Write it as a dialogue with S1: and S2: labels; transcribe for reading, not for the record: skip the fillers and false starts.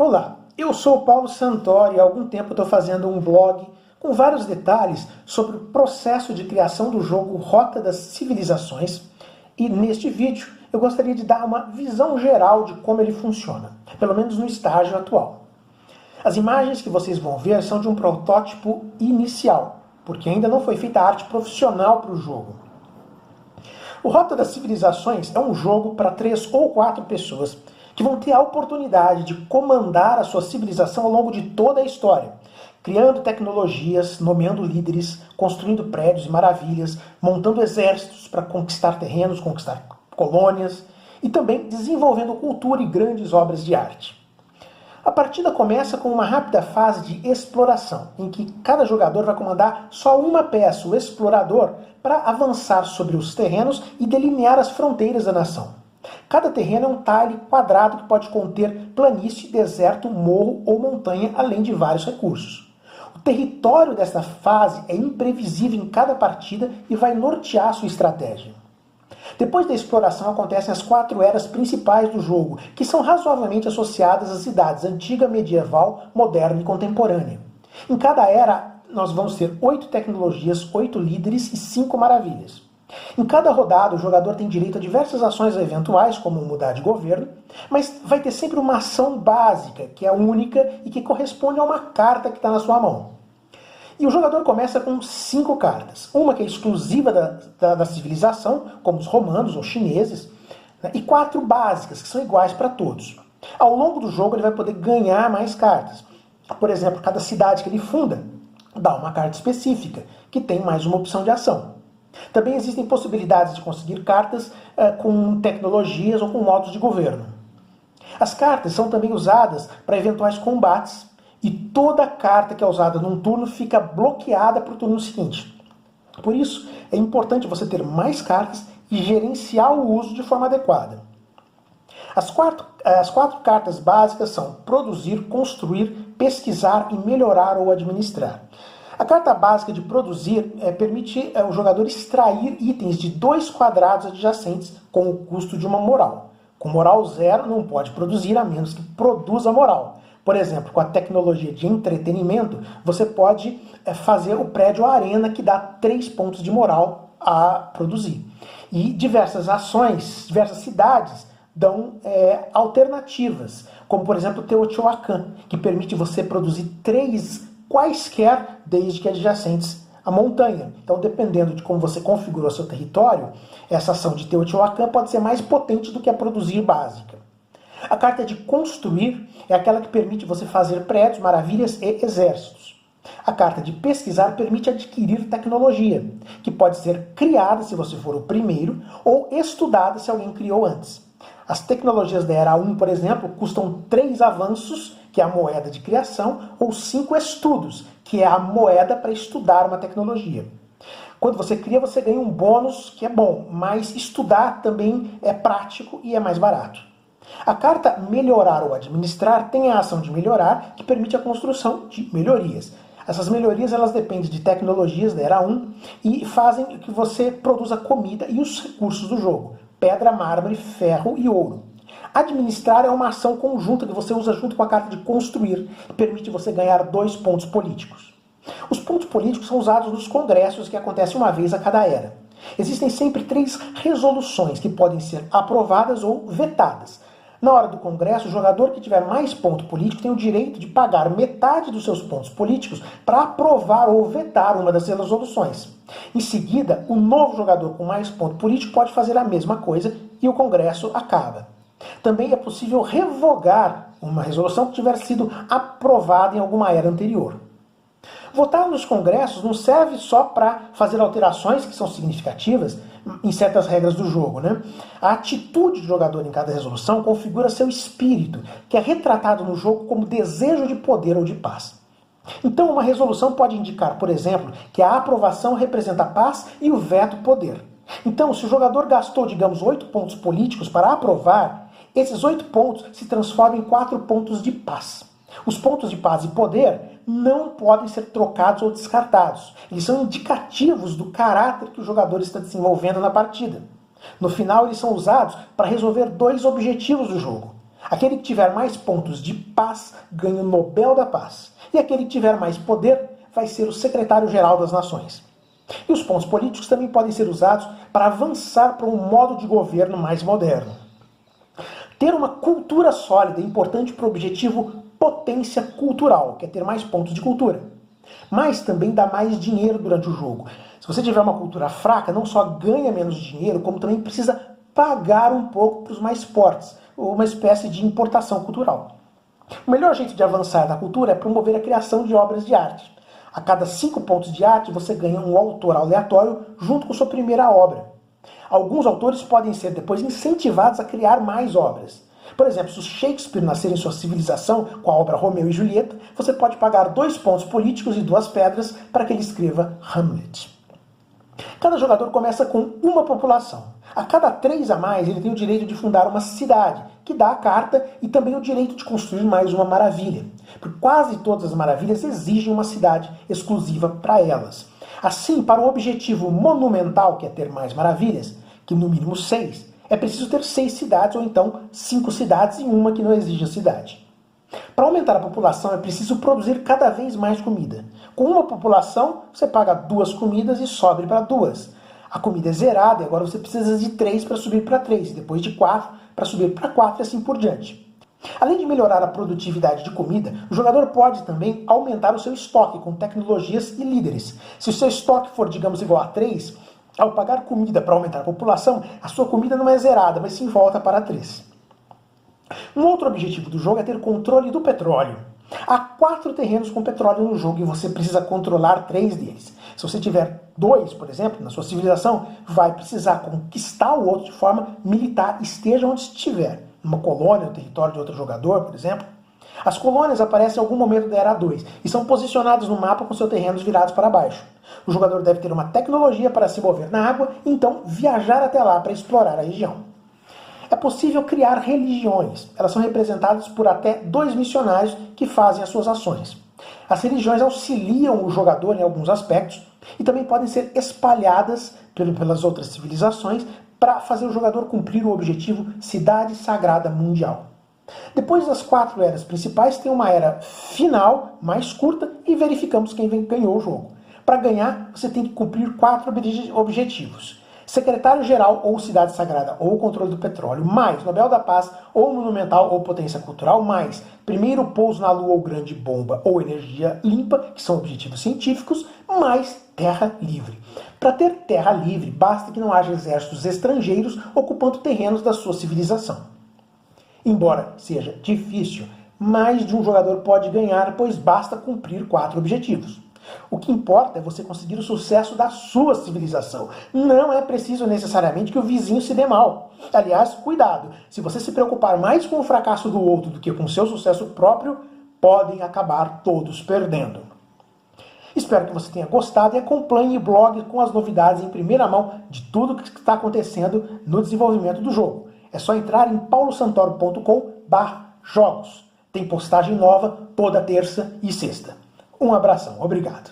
S1: Olá, eu sou o Paulo Santori e há algum tempo estou fazendo um blog com vários detalhes sobre o processo de criação do jogo Rota das Civilizações e neste vídeo eu gostaria de dar uma visão geral de como ele funciona, pelo menos no estágio atual. As imagens que vocês vão ver são de um protótipo inicial, porque ainda não foi feita arte profissional para o jogo. O Rota das Civilizações é um jogo para 3 ou 4 pessoas que vão ter a oportunidade de comandar a sua civilização ao longo de toda a história, criando tecnologias, nomeando líderes, construindo prédios e maravilhas, montando exércitos para conquistar terrenos, conquistar colônias e também desenvolvendo cultura e grandes obras de arte. A partida começa com uma rápida fase de exploração, em que cada jogador vai comandar só uma peça, o explorador, para avançar sobre os terrenos e delinear as fronteiras da nação. Cada terreno é um talhe quadrado que pode conter planície, deserto, morro ou montanha, além de vários recursos. O território desta fase é imprevisível em cada partida e vai nortear sua estratégia. Depois da exploração acontecem as 4 eras principais do jogo, que são razoavelmente associadas às idades antiga, medieval, moderna e contemporânea. Em cada era nós vamos ter 8 tecnologias, 8 líderes e 5 maravilhas. Em cada rodada, o jogador tem direito a diversas ações eventuais, como mudar de governo, mas vai ter sempre uma ação básica, que é única e que corresponde a uma carta que está na sua mão. E o jogador começa com 5 cartas. Uma que é exclusiva da civilização, como os romanos ou chineses, né, e 4 básicas, que são iguais para todos. Ao longo do jogo ele vai poder ganhar mais cartas. Por exemplo, cada cidade que ele funda dá uma carta específica, que tem mais uma opção de ação. Também existem possibilidades de conseguir cartas com tecnologias ou com modos de governo. As cartas são também usadas para eventuais combates e toda carta que é usada num turno fica bloqueada para o turno seguinte. Por isso, é importante você ter mais cartas e gerenciar o uso de forma adequada. As quatro cartas básicas são produzir, construir, pesquisar e melhorar ou administrar. A carta básica de produzir permite ao jogador extrair itens de 2 quadrados adjacentes com o custo de uma moral. Com moral 0 não pode produzir a menos que produza moral. Por exemplo, com a tecnologia de entretenimento, você pode fazer o prédio arena que dá 3 pontos de moral a produzir. E diversas ações, diversas cidades dão alternativas, como por exemplo o Teotihuacan, que permite você produzir 3 quaisquer, desde que adjacentes à montanha. Então, dependendo de como você configurou seu território, essa ação de Teotihuacan pode ser mais potente do que a produzir básica. A carta de construir é aquela que permite você fazer prédios, maravilhas e exércitos. A carta de pesquisar permite adquirir tecnologia, que pode ser criada se você for o primeiro, ou estudada se alguém criou antes. As tecnologias da Era 1, por exemplo, custam 3 avanços, que é a moeda de criação, ou 5 estudos, que é a moeda para estudar uma tecnologia. Quando você cria, você ganha um bônus que é bom, mas estudar também é prático e é mais barato. A carta melhorar ou administrar tem a ação de melhorar, que permite a construção de melhorias. Essas melhorias elas dependem de tecnologias da Era 1 e fazem que você produza comida e os recursos do jogo: pedra, mármore, ferro e ouro. Administrar é uma ação conjunta que você usa junto com a carta de construir e permite você ganhar 2 pontos políticos. Os pontos políticos são usados nos congressos que acontecem uma vez a cada era. Existem sempre 3 resoluções que podem ser aprovadas ou vetadas. Na hora do congresso, o jogador que tiver mais ponto político tem o direito de pagar metade dos seus pontos políticos para aprovar ou vetar uma das resoluções. Em seguida, o novo jogador com mais ponto político pode fazer a mesma coisa e o congresso acaba. Também é possível revogar uma resolução que tiver sido aprovada em alguma era anterior. Votar nos congressos não serve só para fazer alterações que são significativas em certas regras do jogo, né? A atitude do jogador em cada resolução configura seu espírito, que é retratado no jogo como desejo de poder ou de paz. Então, uma resolução pode indicar, por exemplo, que a aprovação representa paz e o veto poder. Então, se o jogador gastou, digamos, 8 pontos políticos para aprovar, esses 8 pontos se transformam em 4 pontos de paz. Os pontos de paz e poder não podem ser trocados ou descartados. Eles são indicativos do caráter que o jogador está desenvolvendo na partida. No final, eles são usados para resolver 2 objetivos do jogo. Aquele que tiver mais pontos de paz ganha o Nobel da Paz. E aquele que tiver mais poder vai ser o secretário-geral das nações. E os pontos políticos também podem ser usados para avançar para um modo de governo mais moderno. Ter uma cultura sólida é importante para o objetivo potência cultural, que é ter mais pontos de cultura. Mas também dá mais dinheiro durante o jogo. Se você tiver uma cultura fraca, não só ganha menos dinheiro, como também precisa pagar um pouco para os mais fortes, uma espécie de importação cultural. O melhor jeito de avançar na cultura é promover a criação de obras de arte. A cada 5 pontos de arte, você ganha um autor aleatório junto com sua primeira obra. Alguns autores podem ser depois incentivados a criar mais obras. Por exemplo, se o Shakespeare nascer em sua civilização com a obra Romeu e Julieta, você pode pagar 2 pontos políticos e 2 pedras para que ele escreva Hamlet. Cada jogador começa com uma população. A cada 3 a mais, ele tem o direito de fundar uma cidade, que dá a carta, e também o direito de construir mais uma maravilha. Porque quase todas as maravilhas exigem uma cidade exclusiva para elas. Assim, para o objetivo monumental, que é ter mais maravilhas, que no mínimo 6, é preciso ter 6 cidades, ou então 5 cidades e uma que não exige a cidade. Para aumentar a população, é preciso produzir cada vez mais comida. Com uma população, você paga 2 comidas e sobe para 2. A comida é zerada e agora você precisa de 3 para subir para 3, e depois de 4 para subir para 4 e assim por diante. Além de melhorar a produtividade de comida, o jogador pode também aumentar o seu estoque com tecnologias e líderes. Se o seu estoque for, digamos, igual a 3, ao pagar comida para aumentar a população, a sua comida não é zerada, mas sim volta para 3. Um outro objetivo do jogo é ter controle do petróleo. Há 4 terrenos com petróleo no jogo e você precisa controlar 3 deles. Se você tiver 2, por exemplo, na sua civilização, vai precisar conquistar o outro de forma militar, esteja onde estiver. Numa colônia, no território de outro jogador, por exemplo. As colônias aparecem em algum momento da Era 2 e são posicionadas no mapa com seus terrenos virados para baixo. O jogador deve ter uma tecnologia para se mover na água e então viajar até lá para explorar a região. É possível criar religiões. Elas são representadas por até 2 missionários que fazem as suas ações. As religiões auxiliam o jogador em alguns aspectos e também podem ser espalhadas pelas outras civilizações para fazer o jogador cumprir o objetivo Cidade Sagrada Mundial. Depois das 4 eras principais, tem uma era final, mais curta, e verificamos quem ganhou o jogo. Para ganhar, você tem que cumprir 4 objetivos. Secretário-geral ou Cidade Sagrada ou controle do petróleo, mais Nobel da Paz ou Monumental ou Potência Cultural, mais primeiro pouso na Lua ou grande bomba ou energia limpa, que são objetivos científicos, mais terra livre. Para ter terra livre, basta que não haja exércitos estrangeiros ocupando terrenos da sua civilização. Embora seja difícil, mais de um jogador pode ganhar, pois basta cumprir 4 objetivos. O que importa é você conseguir o sucesso da sua civilização. Não é preciso necessariamente que o vizinho se dê mal. Aliás, cuidado, se você se preocupar mais com o fracasso do outro do que com o seu sucesso próprio, podem acabar todos perdendo. Espero que você tenha gostado e acompanhe o blog com as novidades em primeira mão de tudo que está acontecendo no desenvolvimento do jogo. É só entrar em paulosantoro.com/jogos. Tem postagem nova toda terça e sexta. Um abração, obrigado.